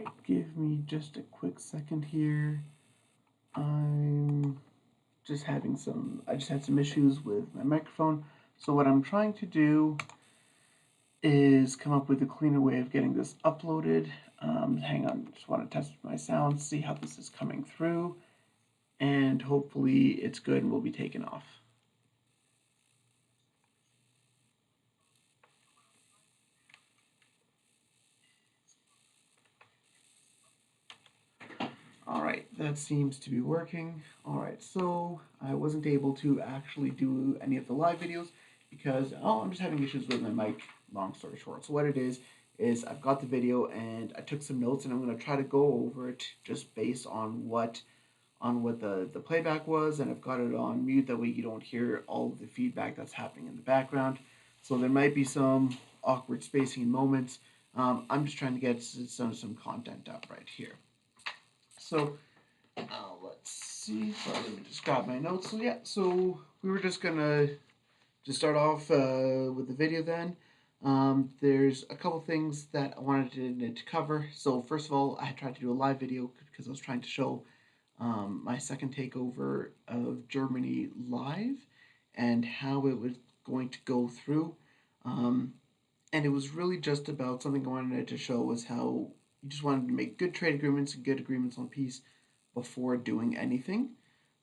Alright, give me just a quick second here. I'm just having I just had some issues with my microphone. So what I'm trying to do is come up with a cleaner way of getting this uploaded. Hang on, just want to test my sound, see how this is coming through, and hopefully it's good and will be taken off. Alright, that seems to be working. Alright, so I wasn't able to actually do any of the live videos because, I'm just having issues with my mic, long story short. So what it is I've got the video and I took some notes and I'm going to try to go over it just based on what the playback was, and I've got it on mute, that way you don't hear all of the feedback that's happening in the background. So there might be some awkward spacing moments. I'm just trying to get some content up right here. So let's see. Sorry, let me just grab my notes. So yeah, so we were just gonna just start off with the video then. There's a couple things that I wanted to cover. So first of all, I tried to do a live video because I was trying to show my second takeover of Germany live and how it was going to go through. And it was really just about something I wanted to show was how you just wanted to make good trade agreements and good agreements on peace before doing anything.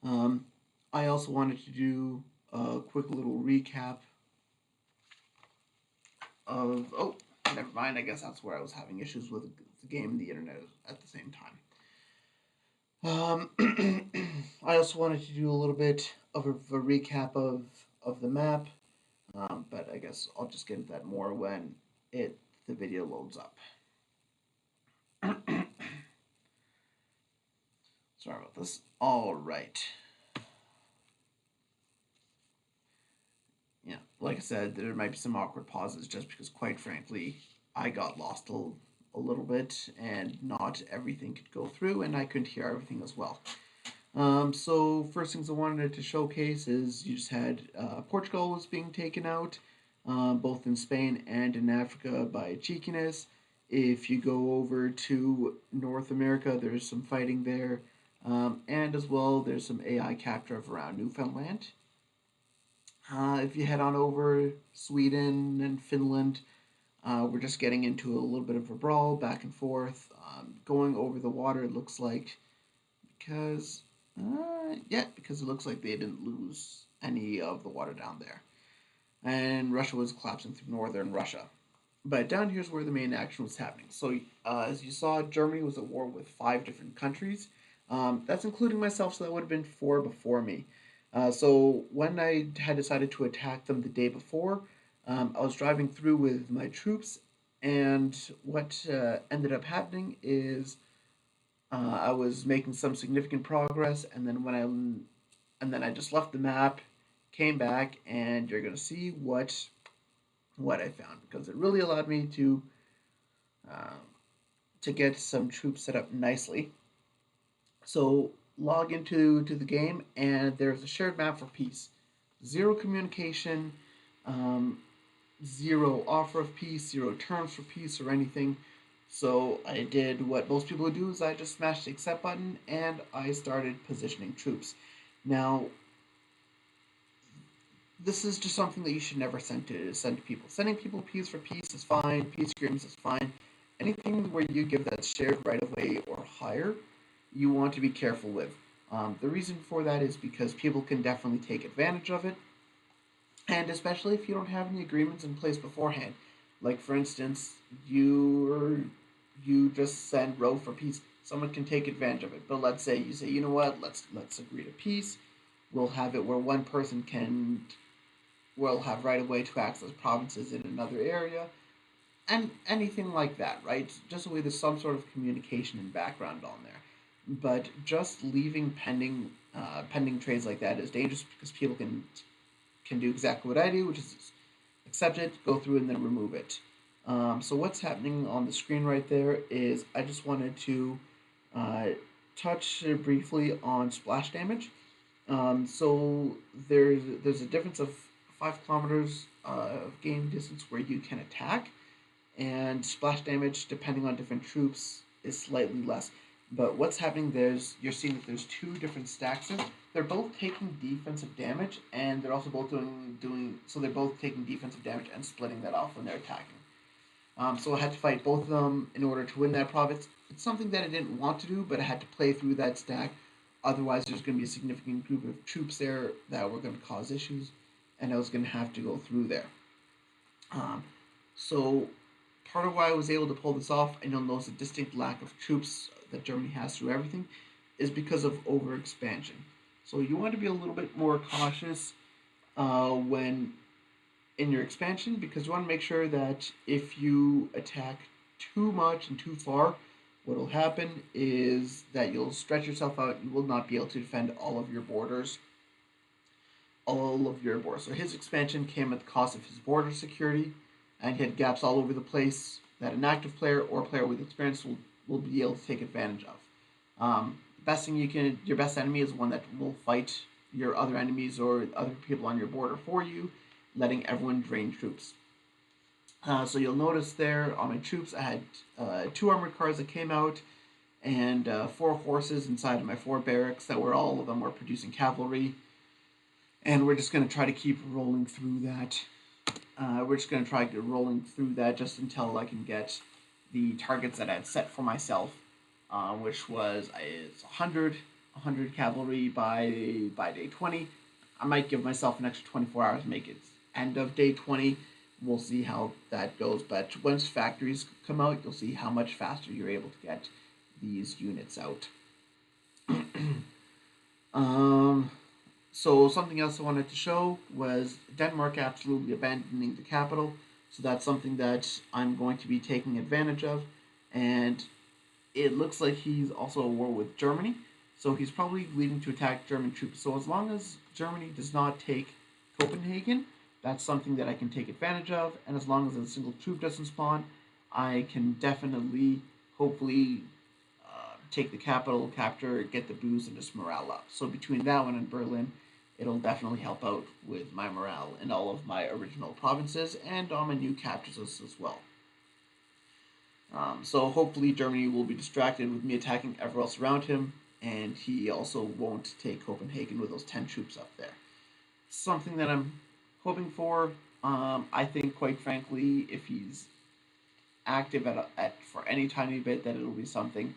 I also wanted to do a quick little recap of, oh, never mind, I guess that's where I was having issues with the game and the internet at the same time. I also wanted to do a little bit of a recap of the map, but I guess I'll just get into that more when the video loads up. Sorry about this. All right. Yeah, like I said, there might be some awkward pauses just because, quite frankly, I got lost a little bit and not everything could go through, and I couldn't hear everything as well. So first things I wanted to showcase is you just had Portugal was being taken out, both in Spain and in Africa by cheekiness. If you go over to North America, there's some fighting there, and as well there's some AI capture of around Newfoundland. If you head on over Sweden and Finland, we're just getting into a little bit of a brawl back and forth, going over the water. It looks like because because it looks like they didn't lose any of the water down there, and Russia was collapsing through northern Russia. But down here's where the main action was happening. So as you saw, Germany was at war with 5 different countries. That's including myself, so that would have been 4 before me. So when I had decided to attack them the day before, I was driving through with my troops, and what ended up happening is I was making some significant progress, and then I just left the map, came back, and you're gonna see what I found because it really allowed me uh, to get some troops set up nicely. So log into the game, and there's a shared map for peace. Zero communication, um, zero offer of peace, zero terms for peace or anything. So I did what most people would do is I just smashed the accept button and I started positioning troops. Now, this is just something that you should never send to people. Sending people peace for peace is fine, peace agreements is fine. Anything where you give that shared right of way or higher, you want to be careful with. The reason for that is because people can definitely take advantage of it, and especially if you don't have any agreements in place beforehand. Like for instance, you just send row for peace. Someone can take advantage of it. But let's say you say, you know what, let's agree to peace. We'll have it where one person will have right of way to access provinces in another area, and anything like that, right? Just so there's some sort of communication and background on there. But just leaving pending trades like that is dangerous because people can do exactly what I do, which is accept it, go through, and then remove it. So what's happening on the screen right there is I just wanted to uh, touch briefly on splash damage. So there's a difference of 5 kilometers of game distance where you can attack, and splash damage, depending on different troops, is slightly less. But what's happening there is you're seeing that there's two different stacks there. They're both taking defensive damage, and they're also both doing so. They're both taking defensive damage and splitting that off when they're attacking. So I had to fight both of them in order to win that province. It's something that I didn't want to do, but I had to play through that stack. Otherwise, there's going to be a significant group of troops there that were going to cause issues, and I was going to have to go through there. So part of why I was able to pull this off, and you'll notice a distinct lack of troops that Germany has through everything, is because of overexpansion. So you want to be a little bit more cautious when in your expansion, because you want to make sure that if you attack too much and too far, what will happen is that you'll stretch yourself out. You will not be able to defend all of your borders. So his expansion came at the cost of his border security, and he had gaps all over the place that an active player or a player with experience will be able to take advantage of. Best thing your best enemy is one that will fight your other enemies or other people on your border for you, letting everyone drain troops. So you'll notice there on my troops, I had 2 armored cars that came out, and 4 horses inside of my 4 barracks that were all of them were producing cavalry. And we're just going to try to keep rolling through that. We're just going to try rolling through that just until I can get the targets that I had set for myself, which was it's 100 cavalry by day 20. I might give myself an extra 24 hours to make it end of day 20. We'll see how that goes. But once factories come out, you'll see how much faster you're able to get these units out. So something else I wanted to show was Denmark absolutely abandoning the capital. So that's something that I'm going to be taking advantage of. And it looks like he's also at war with Germany. So he's probably leaving to attack German troops. So as long as Germany does not take Copenhagen, that's something that I can take advantage of. And as long as a single troop doesn't spawn, I can definitely, hopefully, take the capital, capture, get the boost, and just morale up. So between that one and Berlin, it'll definitely help out with my morale in all of my original provinces and on my new captures as well. So hopefully Germany will be distracted with me attacking everywhere else around him, and he also won't take Copenhagen with those 10 troops up there. Something that I'm hoping for. I think, quite frankly, if he's active for any tiny bit, that it'll be something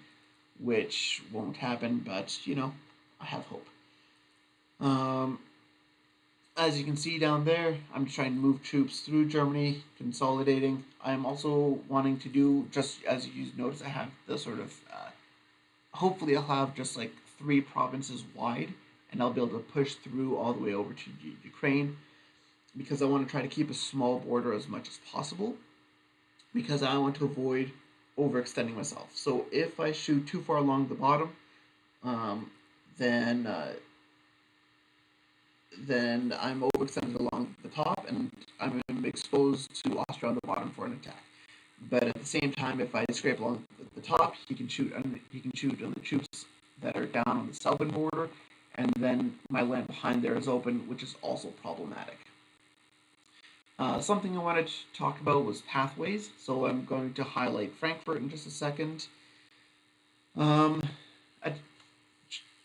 which won't happen, but I have hope. As you can see down there, I'm just trying to move troops through Germany, consolidating. I'm also wanting to do, just as you notice, I have the sort of, hopefully I'll have just like 3 provinces wide, and I'll be able to push through all the way over to Ukraine, because I want to try to keep a small border as much as possible, because I want to avoid overextending myself. So if I shoot too far along the bottom, then I'm overextended along the top, and I'm exposed to Austria on the bottom for an attack. But at the same time, if I scrape along the top, he can shoot on the troops that are down on the southern border, and then my land behind there is open, which is also problematic. Something I wanted to talk about was pathways, so I'm going to highlight Frankfurt in just a second.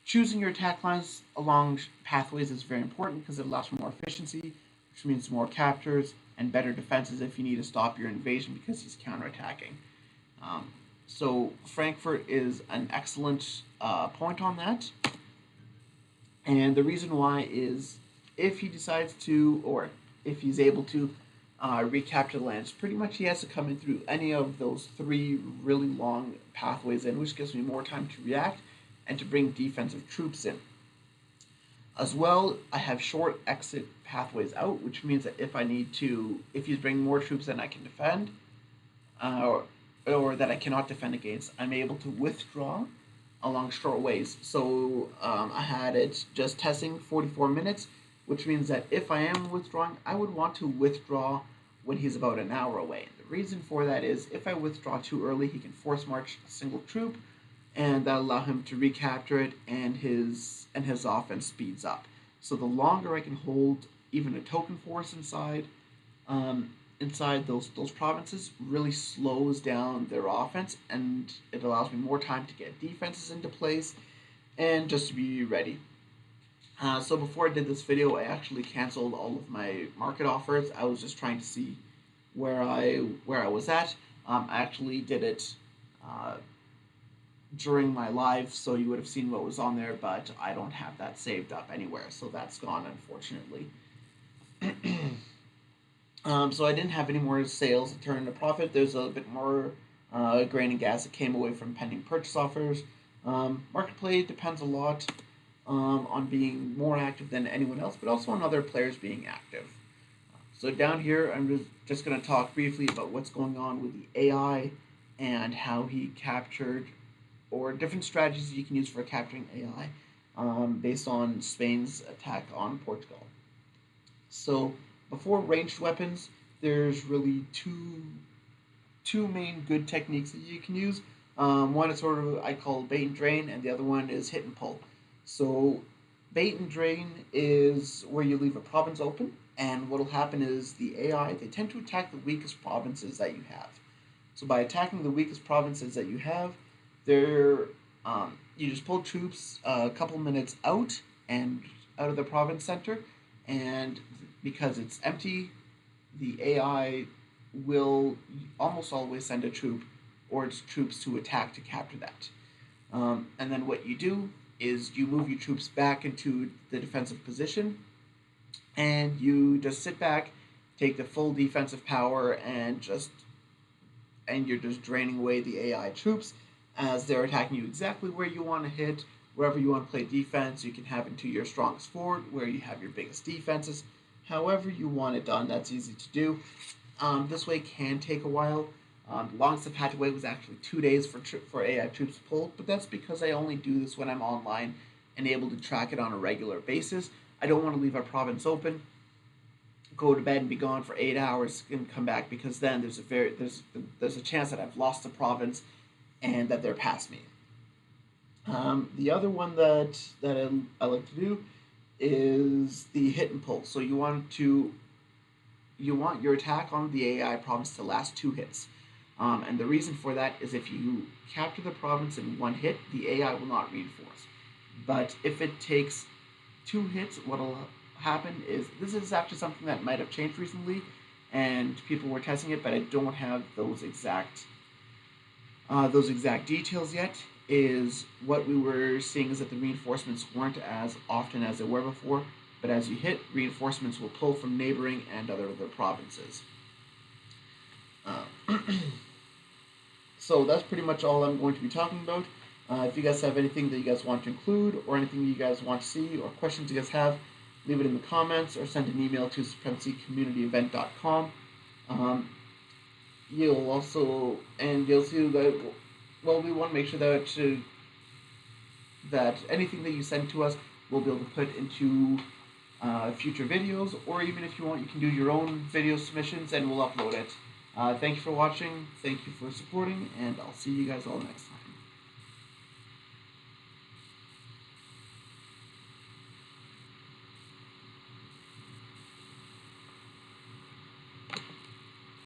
Choosing your attack lines along pathways is very important because it allows for more efficiency, which means more captures and better defenses if you need to stop your invasion because he's counterattacking. So Frankfurt is an excellent point on that. And the reason why is if he decides to, or if he's able to recapture the lands, pretty much he has to come in through any of those 3 really long pathways in, which gives me more time to react and to bring defensive troops in. As well, I have short exit pathways out, which means that if he's bringing more troops than I can defend, or that I cannot defend against, I'm able to withdraw along short ways. So I had it just testing 44 minutes, which means that if I am withdrawing, I would want to withdraw when he's about an hour away. The reason for that is if I withdraw too early, he can force march a single troop, and that'll allow him to recapture it, and his offense speeds up. So the longer I can hold even a token force inside, inside those provinces really slows down their offense, and it allows me more time to get defenses into place and just to be ready. So before I did this video, I actually canceled all of my market offers. I was just trying to see where I was at. I actually did it uh, during my live, so you would have seen what was on there, but I don't have that saved up anywhere, so that's gone, unfortunately. So I didn't have any more sales to turn into profit. There's a bit more grain and gas that came away from pending purchase offers. Market play depends a lot on being more active than anyone else, but also on other players being active. So down here, I'm just going to talk briefly about what's going on with the AI and how he captured, or different strategies you can use for capturing AI based on Spain's attack on Portugal. So before ranged weapons, there's really two main good techniques that you can use. One is sort of I call bait and drain, and the other one is hit and pull. So bait and drain is where you leave a province open, and what will happen is the AI, they tend to attack the weakest provinces that you have. So by attacking the weakest provinces that you have, they're you just pull troops a couple minutes out and out of the province center, and because it's empty, the AI will almost always send a troop or its troops to attack to capture that. And then what you do is you move your troops back into the defensive position, and you just sit back, take the full defensive power, and you're just draining away the AI troops as they're attacking you exactly where you want to hit, wherever you want to play defense. You can have it to your strongest forward, where you have your biggest defenses. However you want it done, that's easy to do. This way can take a while. The longest I've had to wait was actually 2 days for AI troops to pull, but that's because I only do this when I'm online and able to track it on a regular basis. I don't want to leave our province open, go to bed and be gone for 8 hours and come back, because then there's a chance that I've lost the province and that they're past me. The other one that I like to do is the hit and pull. So you want your attack on the AI province to last 2 hits. And the reason for that is if you capture the province in 1 hit, the AI will not reinforce. But if it takes 2 hits, what'll happen is, this is actually something that might have changed recently, and people were testing it, but I don't have those exact details yet. Is what we were seeing is that the reinforcements weren't as often as they were before, but as you hit, reinforcements will pull from neighboring and other provinces. So that's pretty much all I'm going to be talking about. If you guys have anything that you guys want to include, or anything you guys want to see, or questions you guys have, leave it in the comments, or send an email to supremacycommunityevent.com. You'll see that, well, we want to make sure that anything that you send to us, we'll be able to put into future videos, or even if you want, you can do your own video submissions and we'll upload it. Thank you for watching, thank you for supporting, and I'll see you guys all next time.